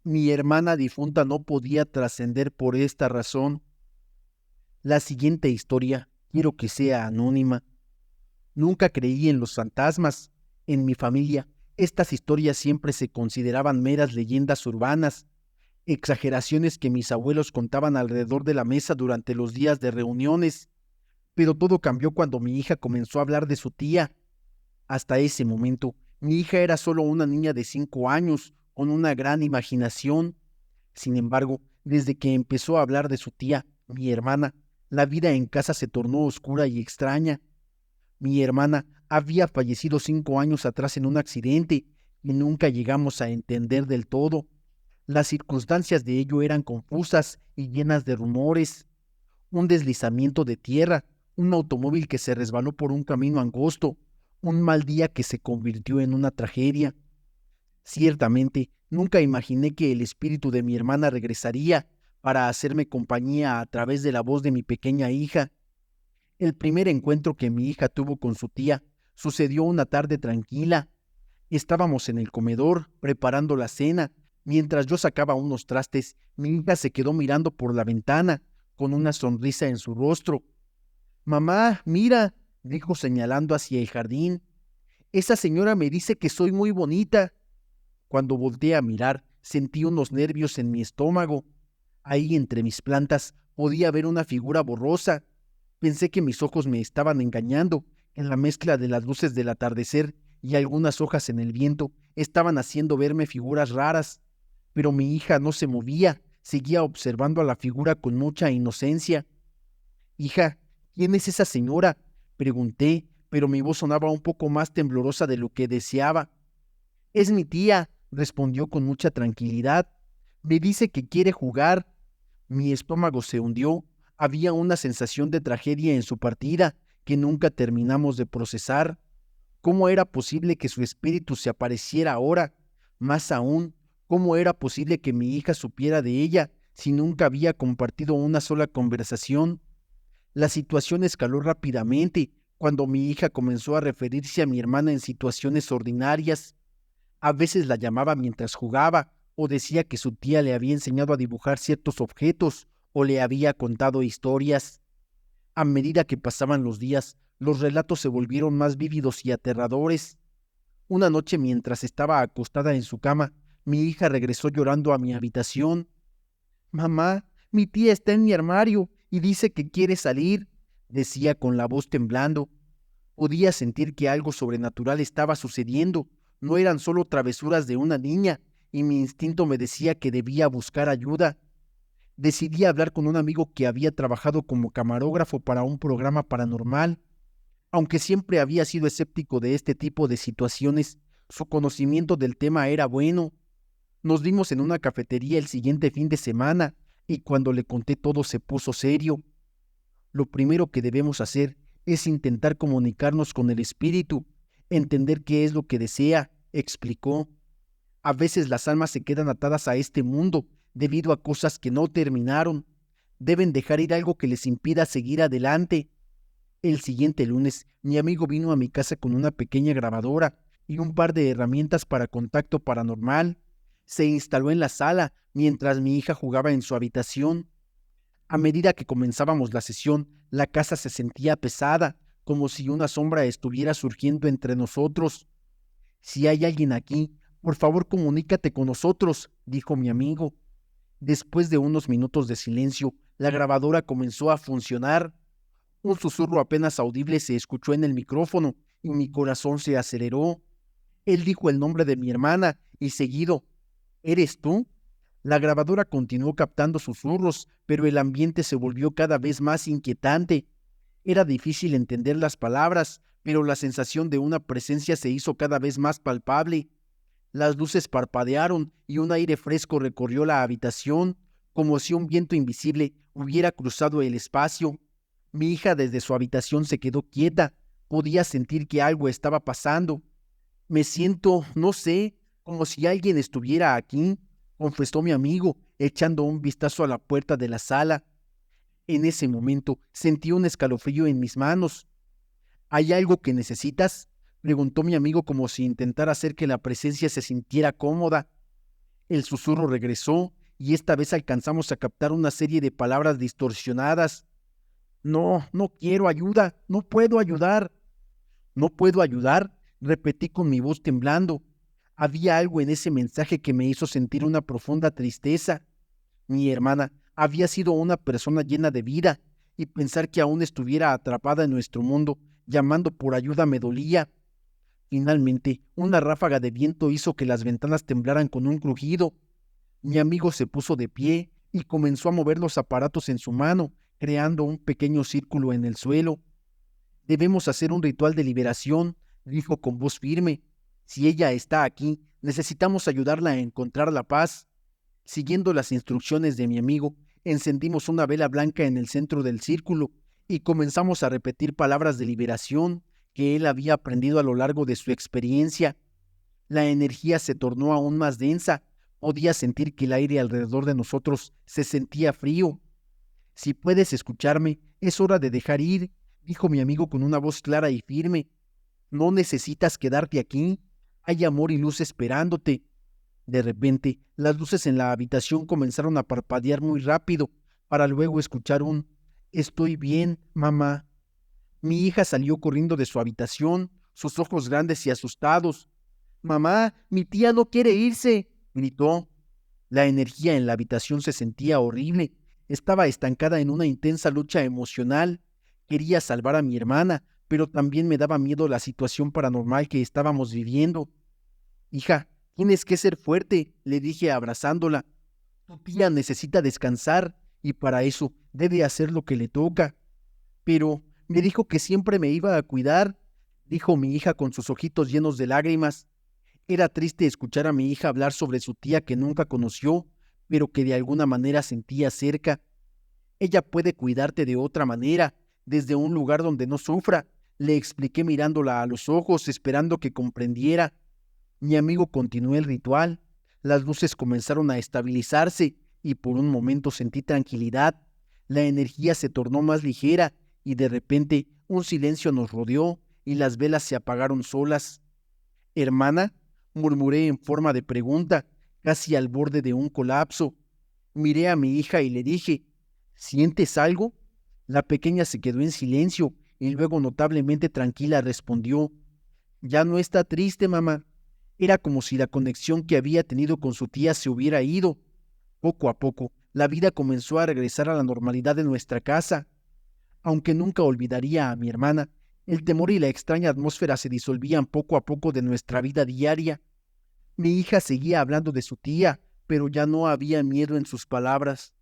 Mi hermana difunta no podía trascender por esta razón. La siguiente historia quiero que sea anónima. Nunca creí en los fantasmas. En mi familia, estas historias siempre se consideraban meras leyendas urbanas, exageraciones que mis abuelos contaban alrededor de la mesa durante los días de reuniones. Pero todo cambió cuando mi hija comenzó a hablar de su tía. Hasta ese momento, mi hija era solo una niña de 5 años, con una gran imaginación. Sin embargo, desde que empezó a hablar de su tía, mi hermana, la vida en casa se tornó oscura y extraña. Mi hermana había fallecido 5 años atrás en un accidente y nunca llegamos a entender del todo. Las circunstancias de ello eran confusas y llenas de rumores. Un deslizamiento de tierra, un automóvil que se resbaló por un camino angosto, un mal día que se convirtió en una tragedia. Ciertamente, nunca imaginé que el espíritu de mi hermana regresaría para hacerme compañía a través de la voz de mi pequeña hija. El primer encuentro que mi hija tuvo con su tía sucedió una tarde tranquila. Estábamos en el comedor preparando la cena. Mientras yo sacaba unos trastes, mi hija se quedó mirando por la ventana, con una sonrisa en su rostro. «Mamá, mira», dijo señalando hacia el jardín. «Esa señora me dice que soy muy bonita». Cuando volteé a mirar, sentí unos nervios en mi estómago. Ahí entre mis plantas podía ver una figura borrosa. Pensé que mis ojos me estaban engañando, que la mezcla de las luces del atardecer y algunas hojas en el viento estaban haciendo verme figuras raras. Pero mi hija no se movía, seguía observando a la figura con mucha inocencia. «Hija, ¿quién es esa señora?», pregunté, pero mi voz sonaba un poco más temblorosa de lo que deseaba. «Es mi tía», respondió con mucha tranquilidad. «Me dice que quiere jugar». Mi estómago se hundió. Había una sensación de tragedia en su partida que nunca terminamos de procesar. ¿Cómo era posible que su espíritu se apareciera ahora? Más aún, ¿cómo era posible que mi hija supiera de ella si nunca había compartido una sola conversación? La situación escaló rápidamente cuando mi hija comenzó a referirse a mi hermana en situaciones ordinarias. A veces la llamaba mientras jugaba, o decía que su tía le había enseñado a dibujar ciertos objetos, o le había contado historias. A medida que pasaban los días, los relatos se volvieron más vívidos y aterradores. Una noche, mientras estaba acostada en su cama, mi hija regresó llorando a mi habitación. «Mamá, mi tía está en mi armario y dice que quiere salir», decía con la voz temblando. Podía sentir que algo sobrenatural estaba sucediendo. No eran solo travesuras de una niña, y mi instinto me decía que debía buscar ayuda. Decidí hablar con un amigo que había trabajado como camarógrafo para un programa paranormal. Aunque siempre había sido escéptico de este tipo de situaciones, su conocimiento del tema era bueno. Nos vimos en una cafetería el siguiente fin de semana, y cuando le conté todo se puso serio. «Lo primero que debemos hacer es intentar comunicarnos con el espíritu, entender qué es lo que desea», explicó. «A veces las almas se quedan atadas a este mundo debido a cosas que no terminaron. Deben dejar ir algo que les impida seguir adelante». El siguiente lunes, mi amigo vino a mi casa con una pequeña grabadora y un par de herramientas para contacto paranormal. Se instaló en la sala mientras mi hija jugaba en su habitación. A medida que comenzábamos la sesión, la casa se sentía pesada, como si una sombra estuviera surgiendo entre nosotros. «Si hay alguien aquí, por favor comunícate con nosotros», dijo mi amigo. Después de unos minutos de silencio, la grabadora comenzó a funcionar. Un susurro apenas audible se escuchó en el micrófono y mi corazón se aceleró. Él dijo el nombre de mi hermana y seguido: «¿Eres tú?». La grabadora continuó captando susurros, pero el ambiente se volvió cada vez más inquietante. Era difícil entender las palabras, pero la sensación de una presencia se hizo cada vez más palpable. Las luces parpadearon y un aire fresco recorrió la habitación, como si un viento invisible hubiera cruzado el espacio. Mi hija desde su habitación se quedó quieta. Podía sentir que algo estaba pasando. «Me siento, no sé, como si alguien estuviera aquí», confesó mi amigo, echando un vistazo a la puerta de la sala. En ese momento sentí un escalofrío en mis manos. «¿Hay algo que necesitas?», preguntó mi amigo como si intentara hacer que la presencia se sintiera cómoda. El susurro regresó y esta vez alcanzamos a captar una serie de palabras distorsionadas. No, no quiero ayuda, no puedo ayudar. No puedo ayudar, repetí con mi voz temblando. Había algo en ese mensaje que me hizo sentir una profunda tristeza. Mi hermana había sido una persona llena de vida, y pensar que aún estuviera atrapada en nuestro mundo, llamando por ayuda, me dolía. Finalmente, una ráfaga de viento hizo que las ventanas temblaran con un crujido. Mi amigo se puso de pie y comenzó a mover los aparatos en su mano, creando un pequeño círculo en el suelo. Debemos hacer un ritual de liberación, dijo con voz firme. Si ella está aquí, necesitamos ayudarla a encontrar la paz. Siguiendo las instrucciones de mi amigo, encendimos una vela blanca en el centro del círculo y comenzamos a repetir palabras de liberación que él había aprendido a lo largo de su experiencia. La energía se tornó aún más densa. Podía sentir que el aire alrededor de nosotros se sentía frío. Si puedes escucharme, es hora de dejar ir, dijo mi amigo con una voz clara y firme. No necesitas quedarte aquí. Hay amor y luz esperándote. De repente, las luces en la habitación comenzaron a parpadear muy rápido, para luego escuchar un «Estoy bien, mamá». Mi hija salió corriendo de su habitación, sus ojos grandes y asustados. «Mamá, mi tía no quiere irse», gritó. La energía en la habitación se sentía horrible. Estaba estancada en una intensa lucha emocional. Quería salvar a mi hermana, pero también me daba miedo la situación paranormal que estábamos viviendo. «Hija, tienes que ser fuerte», le dije abrazándola. «Tu tía necesita descansar y para eso debe hacer lo que le toca». «Pero me dijo que siempre me iba a cuidar», dijo mi hija con sus ojitos llenos de lágrimas. Era triste escuchar a mi hija hablar sobre su tía que nunca conoció, pero que de alguna manera sentía cerca. «Ella puede cuidarte de otra manera, desde un lugar donde no sufra», le expliqué mirándola a los ojos, esperando que comprendiera. Mi amigo continuó el ritual. Las luces comenzaron a estabilizarse y por un momento sentí tranquilidad. La energía se tornó más ligera y de repente un silencio nos rodeó y las velas se apagaron solas. «Hermana», murmuré en forma de pregunta, casi al borde de un colapso. Miré a mi hija y le dije, «¿Sientes algo?». La pequeña se quedó en silencio y luego notablemente tranquila respondió, «Ya no está triste, mamá». Era como si la conexión que había tenido con su tía se hubiera ido. Poco a poco, la vida comenzó a regresar a la normalidad de nuestra casa. Aunque nunca olvidaría a mi hermana, el temor y la extraña atmósfera se disolvían poco a poco de nuestra vida diaria. Mi hija seguía hablando de su tía, pero ya no había miedo en sus palabras.